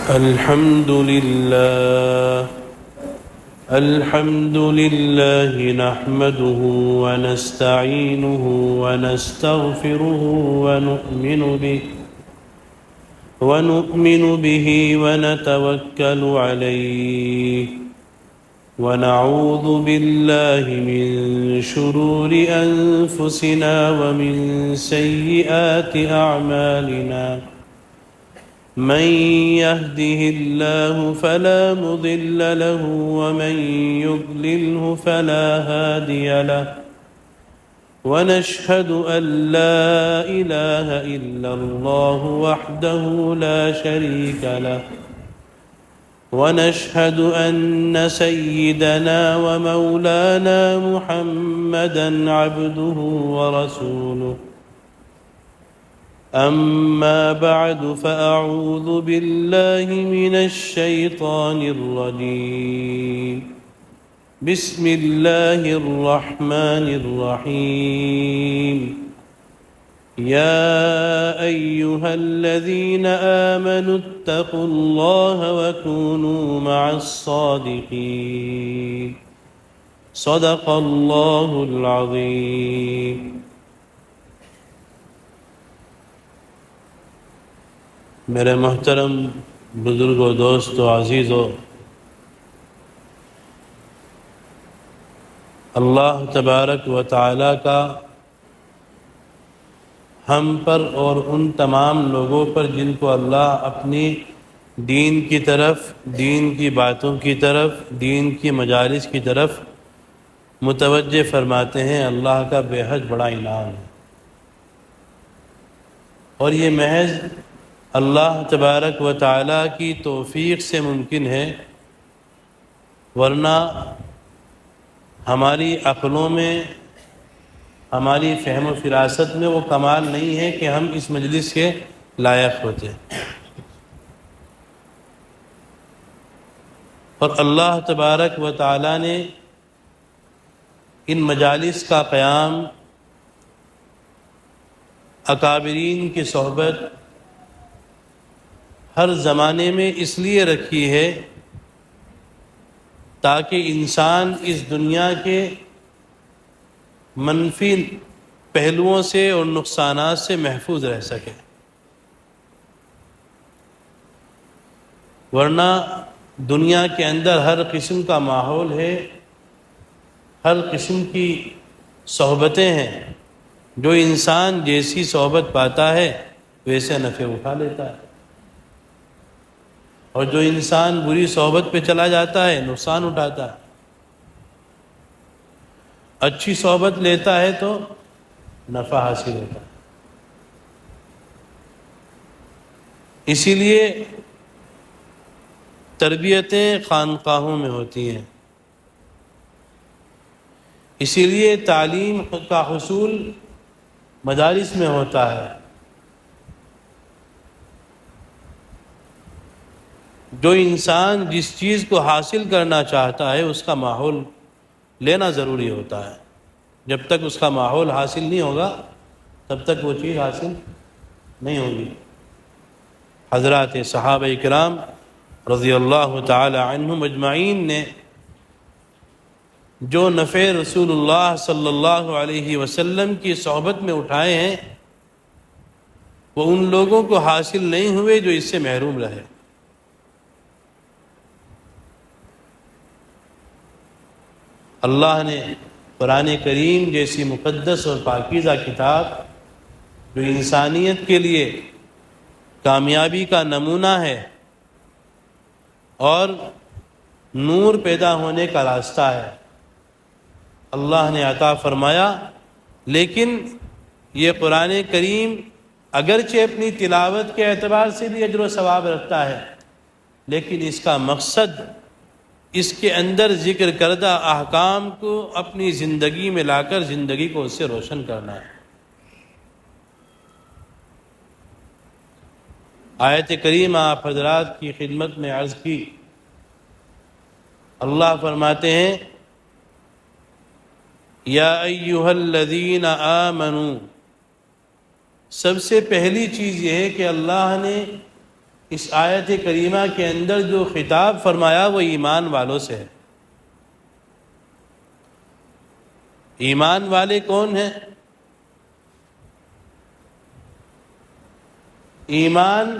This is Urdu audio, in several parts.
الحمد لله نحمده ونستعينه ونستغفره ونؤمن به ونتوكل عليه ونعوذ بالله من شرور أنفسنا ومن سيئات أعمالنا من يهده الله فلا مضل له ومن يضلله فلا هادي له ونشهد أن لا إله إلا الله وحده لا شريك له ونشهد أن سيدنا ومولانا محمدًا عبده ورسوله أما بعد فأعوذ بالله من الشيطان الرجيم بسم الله الرحمن الرحيم يا أيها الذين آمنوا اتقوا الله وكونوا مع الصادقين صدق الله العظيم. میرے محترم بزرگوں، دوستوں، عزیزوں، اللہ تبارک و تعالیٰ کا ہم پر اور ان تمام لوگوں پر جن کو اللہ اپنی دین کی طرف، دین کی باتوں کی طرف، دین کی مجالس کی طرف متوجہ فرماتے ہیں، اللہ کا بے حد بڑا انعام ہے. اور یہ محض اللہ تبارک و تعالیٰ کی توفیق سے ممکن ہے، ورنہ ہماری عقلوں میں، ہماری فہم و فراست میں وہ کمال نہیں ہے کہ ہم اس مجلس کے لائق ہوتے. اور اللہ تبارک و تعالیٰ نے ان مجالس کا قیام، اکابرین کی صحبت ہر زمانے میں اس لیے رکھی ہے تاکہ انسان اس دنیا کے منفی پہلوؤں سے اور نقصانات سے محفوظ رہ سکے. ورنہ دنیا کے اندر ہر قسم کا ماحول ہے، ہر قسم کی صحبتیں ہیں. جو انسان جیسی صحبت پاتا ہے ویسے نفع اٹھا لیتا ہے، اور جو انسان بری صحبت پہ چلا جاتا ہے نقصان اٹھاتا ہے. اچھی صحبت لیتا ہے تو نفع حاصل ہوتا ہے. اسی لیے تربیتیں خانقاہوں میں ہوتی ہیں، اسی لیے تعلیم کا حصول مدارس میں ہوتا ہے. جو انسان جس چیز کو حاصل کرنا چاہتا ہے اس کا ماحول لینا ضروری ہوتا ہے. جب تک اس کا ماحول حاصل نہیں ہوگا تب تک وہ چیز حاصل نہیں ہوگی. حضرات صحابہ کرام رضی اللہ تعالی عنہم اجمعین نے جو نفع رسول اللہ صلی اللہ علیہ وسلم کی صحبت میں اٹھائے ہیں وہ ان لوگوں کو حاصل نہیں ہوئے جو اس سے محروم رہے. اللہ نے قرآن کریم جیسی مقدس اور پاکیزہ کتاب جو انسانیت کے لیے کامیابی کا نمونہ ہے اور نور پیدا ہونے کا راستہ ہے، اللہ نے عطا فرمایا. لیکن یہ قرآن کریم اگرچہ اپنی تلاوت کے اعتبار سے بھی اجر و ثواب رکھتا ہے، لیکن اس کا مقصد اس کے اندر ذکر کردہ احکام کو اپنی زندگی میں لا کر زندگی کو اس سے روشن کرنا ہے. آیت کریمہ آپ حضرات کی خدمت میں عرض کی. اللہ فرماتے ہیں یا ایھا الذین آمنوا، سب سے پہلی چیز یہ ہے کہ اللہ نے اس آیت کریمہ کے اندر جو خطاب فرمایا وہ ایمان والوں سے ہے۔ ایمان والے کون ہیں؟ ایمان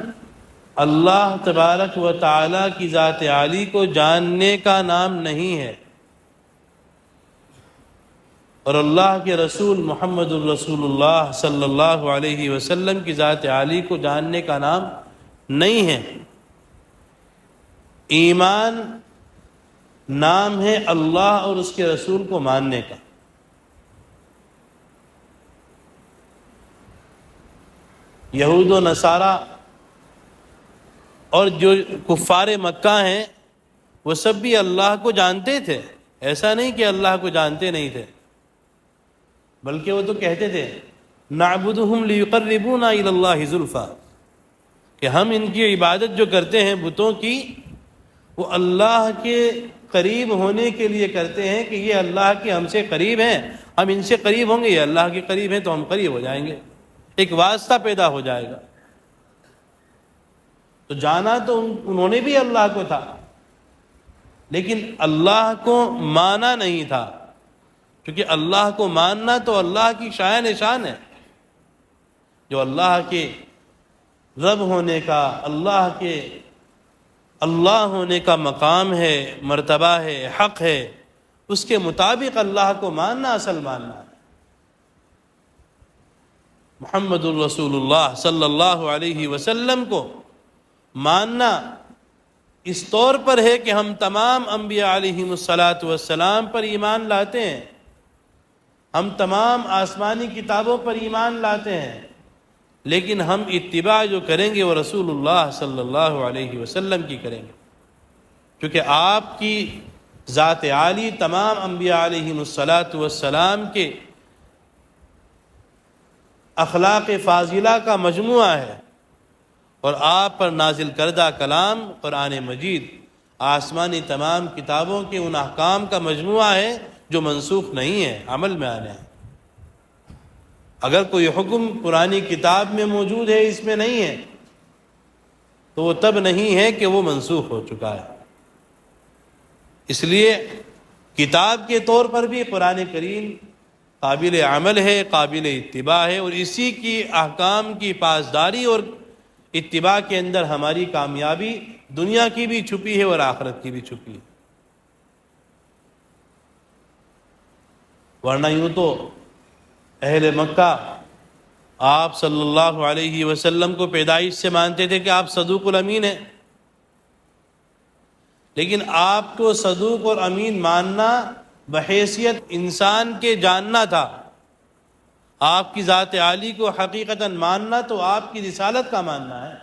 اللہ تبارک و تعالی کی ذات عالی کو جاننے کا نام نہیں ہے، اور اللہ کے رسول محمد الرسول اللہ صلی اللہ علیہ وسلم کی ذات عالی کو جاننے کا نام نہیں ہے۔ ایمان نام ہے اللہ اور اس کے رسول کو ماننے کا۔ یہود و نصارہ اور جو کفار مکہ ہیں وہ سب بھی اللہ کو جانتے تھے، ایسا نہیں کہ اللہ کو جانتے نہیں تھے، بلکہ وہ تو کہتے تھے نعبدہم لیقربونا الی اللہ زلفا، کہ ہم ان کی عبادت جو کرتے ہیں بتوں کی، وہ اللہ کے قریب ہونے کے لیے کرتے ہیں کہ یہ اللہ کے ہم سے قریب ہیں، ہم ان سے قریب ہوں گے، یہ اللہ کے قریب ہیں تو ہم قریب ہو جائیں گے، ایک واسطہ پیدا ہو جائے گا۔ تو جانا تو انہوں نے بھی اللہ کو تھا، لیکن اللہ کو مانا نہیں تھا، کیونکہ اللہ کو ماننا تو اللہ کی شان نشان ہے، جو اللہ کے رب ہونے کا، اللہ کے اللہ ہونے کا مقام ہے، مرتبہ ہے، حق ہے، اس کے مطابق اللہ کو ماننا اصل ماننا ہے۔ محمد الرسول اللہ صلی اللہ علیہ وسلم کو ماننا اس طور پر ہے کہ ہم تمام انبیاء علیہم الصلاۃ پر ایمان لاتے ہیں، ہم تمام آسمانی کتابوں پر ایمان لاتے ہیں، لیکن ہم اتباع جو کریں گے وہ رسول اللہ صلی اللہ علیہ وسلم کی کریں گے، کیونکہ آپ کی ذات عالی تمام انبیاء علیہم الصلاۃ کے اخلاق فاضلہ کا مجموعہ ہے، اور آپ پر نازل کردہ کلام قرآن مجید آسمانی تمام کتابوں کے ان احکام کا مجموعہ ہے جو منسوخ نہیں ہے، عمل میں آنے ہیں۔ اگر کوئی حکم پرانی کتاب میں موجود ہے اس میں نہیں ہے تو وہ تب نہیں ہے کہ وہ منسوخ ہو چکا ہے۔ اس لیے کتاب کے طور پر بھی قرآن کریم قابل عمل ہے، قابل اتباع ہے، اور اسی کی احکام کی پاسداری اور اتباع کے اندر ہماری کامیابی دنیا کی بھی چھپی ہے اور آخرت کی بھی چھپی ہے۔ ورنہ یوں تو اہل مکہ آپ صلی اللہ علیہ وسلم کو پیدائش سے مانتے تھے کہ آپ صدوق الامین ہیں، لیکن آپ کو صدوق اور امین ماننا بحیثیت انسان کے جاننا تھا، آپ کی ذات عالی کو حقیقتاً ماننا تو آپ کی رسالت کا ماننا ہے،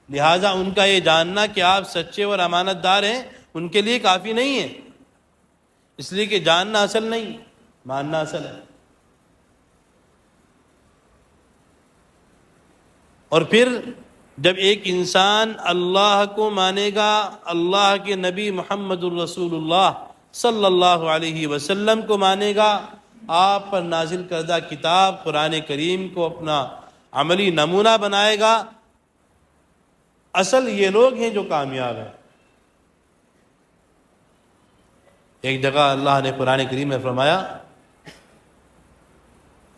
لہٰذا ان کا یہ جاننا کہ آپ سچے اور امانت دار ہیں ان کے لیے کافی نہیں ہے، اس لیے کہ جاننا اصل نہیں، ماننا اصل ہے۔ اور پھر جب ایک انسان اللہ کو مانے گا، اللہ کے نبی محمد الرسول اللہ صلی اللہ علیہ وسلم کو مانے گا، آپ پر نازل کردہ کتاب قرآن کریم کو اپنا عملی نمونہ بنائے گا، اصل یہ لوگ ہیں جو کامیاب ہیں۔ ایک جگہ اللہ نے قرآن کریم میں فرمایا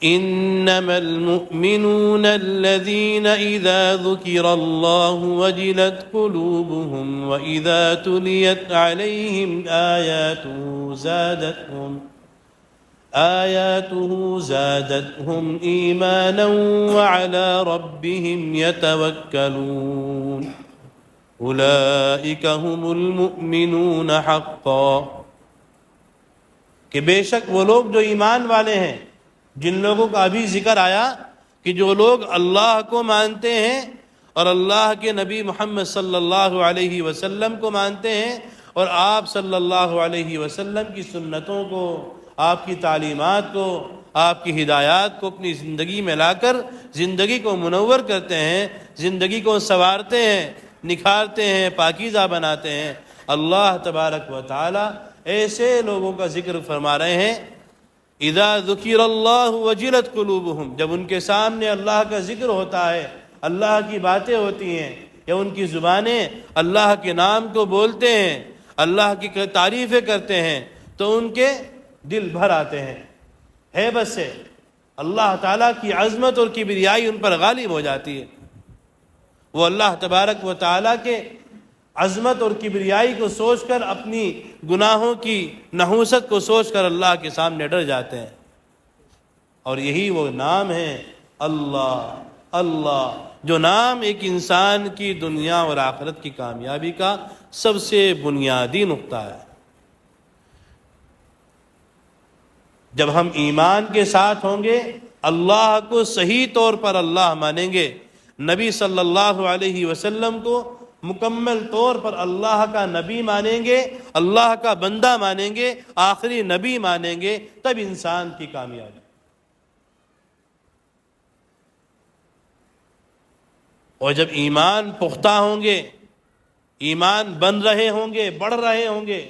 انما المؤمنون الذين اذا ذكر الله وجلت قلوبهم واذا تليت عليهم آياته زادتهم ايمانا وعلى ربهم يتوكلون اولئك هم المؤمنون حقا، کہ بے شک وہ لوگ جو ایمان والے ہیں، جن لوگوں کا ابھی ذکر آیا کہ جو لوگ اللہ کو مانتے ہیں اور اللہ کے نبی محمد صلی اللہ علیہ وسلم کو مانتے ہیں، اور آپ صلی اللہ علیہ وسلم کی سنتوں کو، آپ کی تعلیمات کو، آپ کی ہدایات کو اپنی زندگی میں لا کر زندگی کو منور کرتے ہیں، زندگی کو سنوارتے ہیں، نکھارتے ہیں، پاکیزہ بناتے ہیں، اللہ تبارک و تعالی ایسے لوگوں کا ذکر فرما رہے ہیں اذا ذکر اللہ وجلت قلوبہم، جب ان کے سامنے اللہ کا ذکر ہوتا ہے اللہ کی باتیں ہوتی ہیں یا ان کی زبانیں اللہ کے نام کو بولتے ہیں، اللہ کی تعریفیں کرتے ہیں، تو ان کے دل بھر آتے ہیں، ہیبت سے اللہ تعالیٰ کی عظمت اور کبریائی ان پر غالب ہو جاتی ہے۔ وہ اللہ تبارک و تعالیٰ کے عظمت اور کبریائی کو سوچ کر، اپنی گناہوں کی نحوست کو سوچ کر اللہ کے سامنے ڈر جاتے ہیں۔ اور یہی وہ نام ہے اللہ، اللہ، جو نام ایک انسان کی دنیا اور آخرت کی کامیابی کا سب سے بنیادی نقطہ ہے۔ جب ہم ایمان کے ساتھ ہوں گے، اللہ کو صحیح طور پر اللہ مانیں گے، نبی صلی اللہ علیہ وسلم کو مکمل طور پر اللہ کا نبی مانیں گے، اللہ کا بندہ مانیں گے، آخری نبی مانیں گے، تب انسان کی کامیابی۔ اور جب ایمان پختہ ہوں گے، ایمان بن رہے ہوں گے، بڑھ رہے ہوں گے،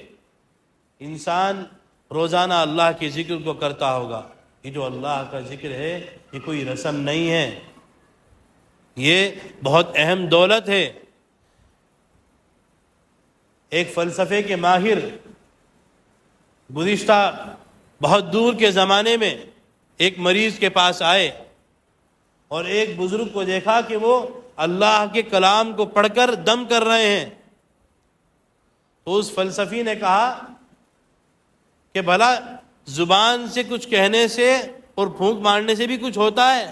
انسان روزانہ اللہ کے ذکر کو کرتا ہوگا۔ یہ جو اللہ کا ذکر ہے یہ کوئی رسم نہیں ہے، یہ بہت اہم دولت ہے۔ ایک فلسفے کے ماہر گزشتہ بہت دور کے زمانے میں ایک مریض کے پاس آئے اور ایک بزرگ کو دیکھا کہ وہ اللہ کے کلام کو پڑھ کر دم کر رہے ہیں، تو اس فلسفی نے کہا کہ بھلا زبان سے کچھ کہنے سے اور پھونک مارنے سے بھی کچھ ہوتا ہے؟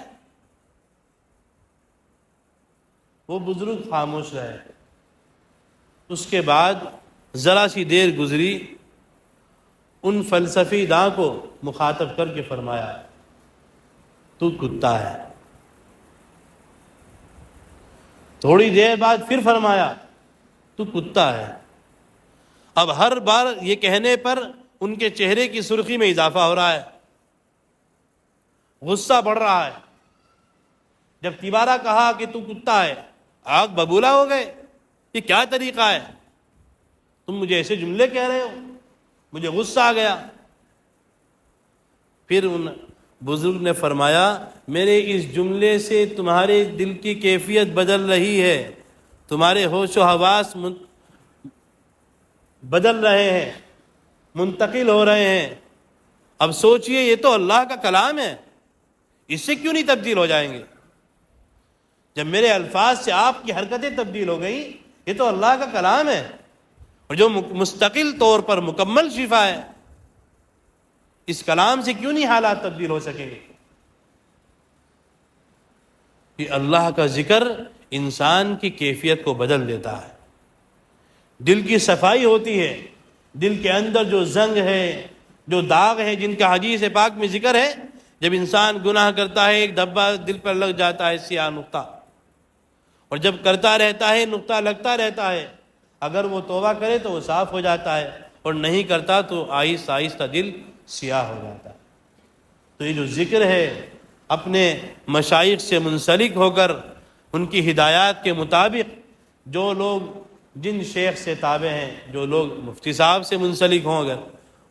وہ بزرگ خاموش رہے۔ اس کے بعد ذرا سی دیر گزری، ان فلسفی داں کو مخاطب کر کے فرمایا، تو کتا ہے۔ تھوڑی دیر بعد پھر فرمایا، تو کتا ہے۔ اب ہر بار یہ کہنے پر ان کے چہرے کی سرخی میں اضافہ ہو رہا ہے، غصہ بڑھ رہا ہے۔ جب تیبارہ کہا کہ تو کتا ہے، آگ ببولا ہو گئے، یہ کیا طریقہ ہے؟ تم مجھے ایسے جملے کہہ رہے ہو، مجھے غصہ آ گیا۔ پھر ان بزرگ نے فرمایا، میرے اس جملے سے تمہارے دل کی کیفیت بدل رہی ہے، تمہارے ہوش و حواس بدل رہے ہیں، منتقل ہو رہے ہیں۔ اب سوچئے، یہ تو اللہ کا کلام ہے، اس سے کیوں نہیں تبدیل ہو جائیں گے؟ جب میرے الفاظ سے آپ کی حرکتیں تبدیل ہو گئیں، یہ تو اللہ کا کلام ہے، اور جو مستقل طور پر مکمل شفا ہے، اس کلام سے کیوں نہیں حالات تبدیل ہو سکیں گے؟ کہ اللہ کا ذکر انسان کی کیفیت کو بدل دیتا ہے، دل کی صفائی ہوتی ہے، دل کے اندر جو زنگ ہے، جو داغ ہے، جن کا حدیث پاک میں ذکر ہے، جب انسان گناہ کرتا ہے ایک دھبا دل پر لگ جاتا ہے، سیاہ نقطہ، اور جب کرتا رہتا ہے نقطہ لگتا رہتا ہے، اگر وہ توبہ کرے تو وہ صاف ہو جاتا ہے، اور نہیں کرتا تو آہستہ آہستہ دل سیاہ ہو جاتا ہے۔ تو یہ جو ذکر ہے، اپنے مشائخ سے منسلک ہو کر ان کی ہدایات کے مطابق، جو لوگ جن شیخ سے تابع ہیں، جو لوگ مفتی صاحب سے منسلک ہوں، اگر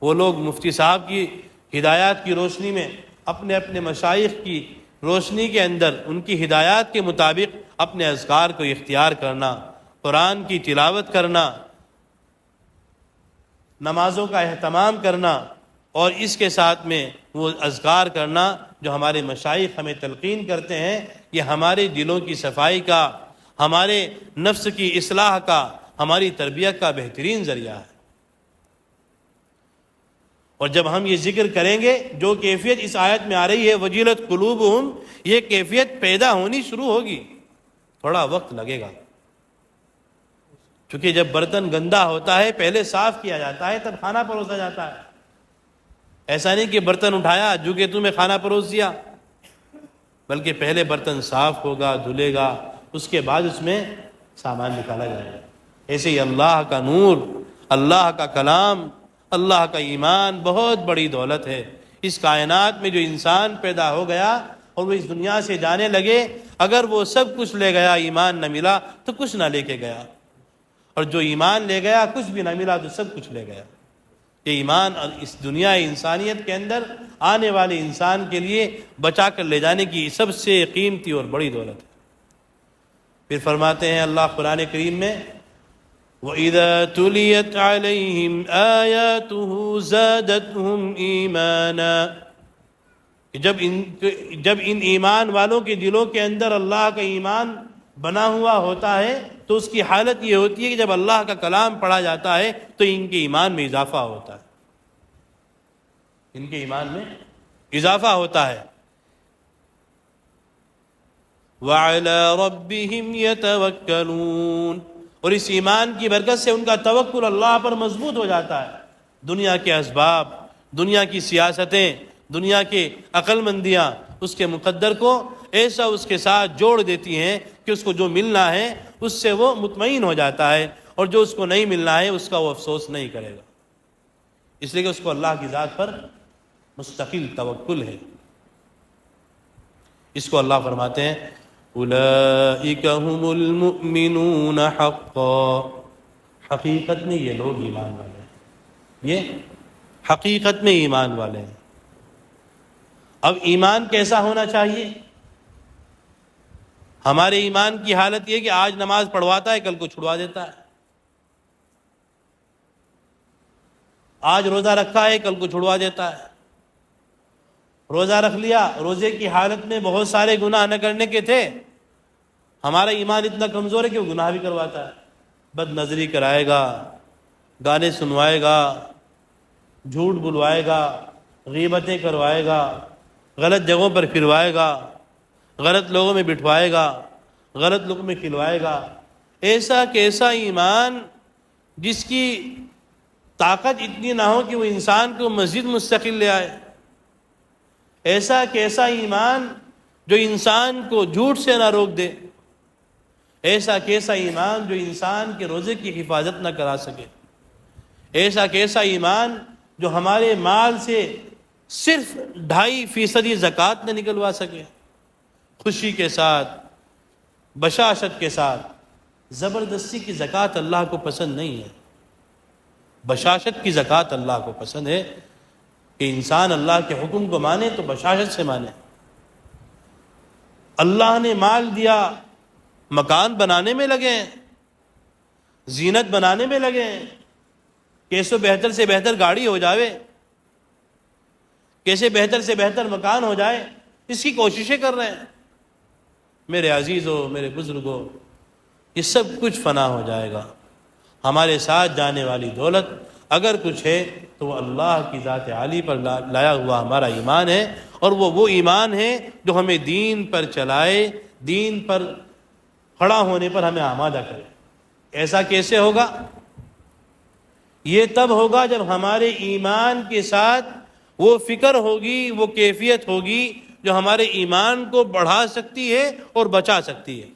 وہ لوگ مفتی صاحب کی ہدایات کی روشنی میں، اپنے اپنے مشائخ کی روشنی کے اندر ان کی ہدایات کے مطابق اپنے اذکار کو اختیار کرنا، قرآن کی تلاوت کرنا، نمازوں کا اہتمام کرنا، اور اس کے ساتھ میں وہ اذکار کرنا جو ہمارے مشائخ ہمیں تلقین کرتے ہیں، یہ ہمارے دلوں کی صفائی کا، ہمارے نفس کی اصلاح کا، ہماری تربیت کا بہترین ذریعہ ہے۔ اور جب ہم یہ ذکر کریں گے، جو کیفیت اس آیت میں آ رہی ہے وجلت قلوبہم، یہ کیفیت پیدا ہونی شروع ہوگی، تھوڑا وقت لگے گا، چونکہ جب برتن گندا ہوتا ہے پہلے صاف کیا جاتا ہے، تب کھانا پروسا جاتا ہے۔ ایسا نہیں کہ برتن اٹھایا جو کہ تمہیں کھانا پروس دیا، بلکہ پہلے برتن صاف ہوگا، دھلے گا، اس کے بعد اس میں سامان نکالا جائے گا۔ ایسے ہی اللہ کا نور، اللہ کا کلام، اللہ کا ایمان بہت بڑی دولت ہے۔ اس کائنات میں جو انسان پیدا ہو گیا اور وہ اس دنیا سے جانے لگے، اگر وہ سب کچھ لے گیا، ایمان نہ ملا تو کچھ نہ لے کے گیا، اور جو ایمان لے گیا کچھ بھی نہ ملا تو سب کچھ لے گیا۔ یہ ایمان اس دنیا انسانیت کے اندر آنے والے انسان کے لیے بچا کر لے جانے کی سب سے قیمتی اور بڑی دولت ہے۔ پھر فرماتے ہیں اللہ قرآن کریم میں وَإِذَا تُلِيَتْ عَلَيْهِمْ آيَاتُهُ زَادَتْهُمْ إِيمَانًا، جب ان ایمان والوں کے دلوں کے اندر اللہ کا ایمان بنا ہوا ہوتا ہے تو اس کی حالت یہ ہوتی ہے کہ جب اللہ کا کلام پڑھا جاتا ہے تو ان کے ایمان میں اضافہ ہوتا ہے، ان کے ایمان میں اضافہ ہوتا ہے۔ وَعَلَى رَبِّهِمْ يَتَوَكَّلُونَ، اور اس ایمان کی برکت سے ان کا توکل اللہ پر مضبوط ہو جاتا ہے۔ دنیا کے اسباب، دنیا کی سیاستیں، دنیا کے عقل مندیاں اس کے مقدر کو ایسا اس کے ساتھ جوڑ دیتی ہیں کہ اس کو جو ملنا ہے اس سے وہ مطمئن ہو جاتا ہے، اور جو اس کو نہیں ملنا ہے اس کا وہ افسوس نہیں کرے گا، اس لیے کہ اس کو اللہ کی ذات پر مستقل توکل ہے۔ اس کو اللہ فرماتے ہیں اولئک هم المؤمنون حقا، حقیقت میں یہ لوگ ایمان والے ہیں، یہ حقیقت میں ایمان والے ہیں۔ اب ایمان کیسا ہونا چاہیے؟ ہمارے ایمان کی حالت یہ کہ آج نماز پڑھواتا ہے، کل کو چھڑوا دیتا ہے، آج روزہ رکھا ہے، کل کو چھڑوا دیتا ہے، روزہ رکھ لیا، روزے کی حالت میں بہت سارے گناہ نہ کرنے کے تھے، ہمارا ایمان اتنا کمزور ہے کہ وہ گناہ بھی کرواتا ہے، بد نظری کرائے گا، گانے سنوائے گا، جھوٹ بلوائے گا، غیبتیں کروائے گا، غلط جگہوں پر پھروائے گا، غلط لوگوں میں بٹھوائے گا، غلط لوگوں میں کھلوائے گا۔ ایسا کیسا ایمان جس کی طاقت اتنی نہ ہو کہ وہ انسان کو مسجد مستقل لے آئے، ایسا کیسا ایمان جو انسان کو جھوٹ سے نہ روک دے، ایسا کیسا ایمان جو انسان کے روزے کی حفاظت نہ کرا سکے، ایسا کیسا ایمان جو ہمارے مال سے صرف 2.5% زکوٰۃ نہ نکلوا سکے، خوشی کے ساتھ، بشاشت کے ساتھ۔ زبردستی کی زکوٰۃ اللہ کو پسند نہیں ہے، بشاشت کی زکوٰۃ اللہ کو پسند ہے کہ انسان اللہ کے حکم کو مانے تو بشاشت سے مانے۔ اللہ نے مال دیا، مکان بنانے میں لگے ہیں، زینت بنانے میں لگے ہیں، کیسے بہتر سے بہتر گاڑی ہو جائے، کیسے بہتر سے بہتر مکان ہو جائے، اس کی کوششیں کر رہے ہیں۔ میرے عزیزوں، میرے بزرگوں، یہ سب کچھ فنا ہو جائے گا۔ ہمارے ساتھ جانے والی دولت اگر کچھ ہے تو وہ اللہ کی ذات عالی پر لایا ہوا ہمارا ایمان ہے، اور وہ ایمان ہے جو ہمیں دین پر چلائے، دین پر کھڑا ہونے پر ہمیں آمادہ کرے۔ ایسا کیسے ہوگا؟ یہ تب ہوگا جب ہمارے ایمان کے ساتھ وہ فکر ہوگی، وہ کیفیت ہوگی جو ہمارے ایمان کو بڑھا سکتی ہے اور بچا سکتی ہے۔